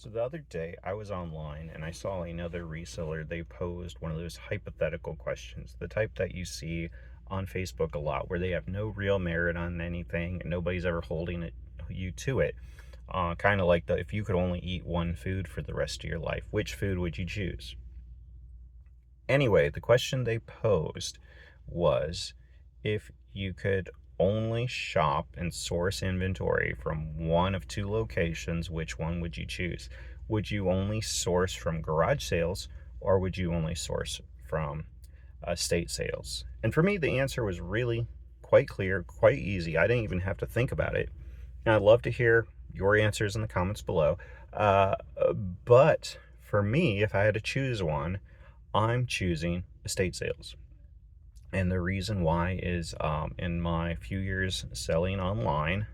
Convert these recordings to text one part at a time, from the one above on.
So the other day I was online and I saw another reseller. They posed one of those hypothetical questions, the type that you see on Facebook a lot, where they have no real merit on anything and nobody's ever holding you to it. Kind of like the if you could only eat one food for the rest of your life, which food would you choose? Anyway, the question they posed was if you could only shop and source inventory from one of two locations, which one would you choose? Would you only source from garage sales or would you only source from estate sales? And for me, the answer was really quite clear, quite easy. I didn't even have to think about it. And I'd love to hear your answers in the comments below. Uh, but for me, if I had to choose one, I'm choosing estate sales. And the reason why is in my few years selling online,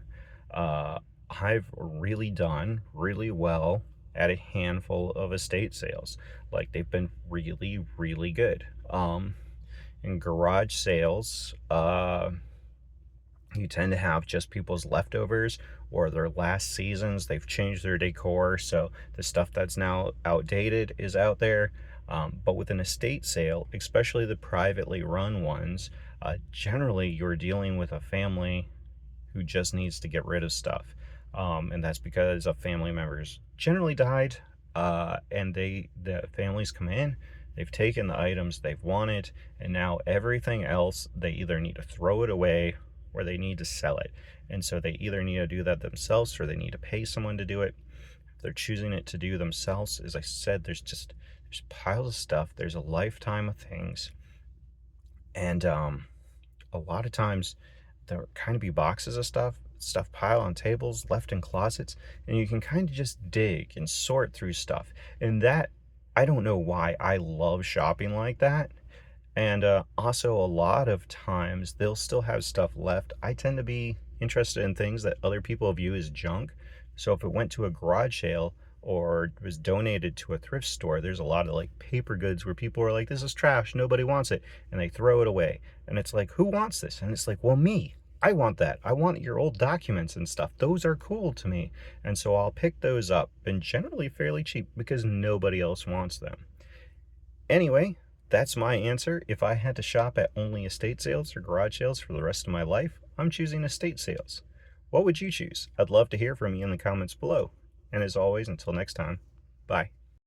I've really done really well at a handful of estate sales. Like they've been really, really good. In garage sales, you tend to have just people's leftovers or their last seasons. They've changed their decor, so the stuff that's now outdated is out there. But with an estate sale, especially the privately run ones, generally you're dealing with a family who just needs to get rid of stuff. And that's because a family members generally died, and the families come in, they've taken the items they've wanted, and now everything else they either need to throw it away or they need to sell it. And so they either need to do that themselves or they need to pay someone to do it. If they're choosing it to do themselves, as I said, there's piles of stuff. There's a lifetime of things. And a lot of times there kind of be boxes of stuff piled on tables, left in closets, and you can kind of just dig and sort through stuff. And that, I don't know why I love shopping like that. And also, a lot of times they'll still have stuff left. I tend to be interested in things that other people view as junk. So if it went to a garage sale or was donated to a thrift store, there's a lot of like paper goods where people are like, this is trash, nobody wants it, and they throw it away. And it's like, who wants this? And it's like, well, me. I want that. I want your old documents and stuff. Those are cool to me. And so I'll pick those up, and generally fairly cheap because nobody else wants them. Anyway, that's my answer. If I had to shop at only estate sales or garage sales for the rest of my life, I'm choosing estate sales. What would you choose? I'd love to hear from you in the comments below. And as always, until next time, bye.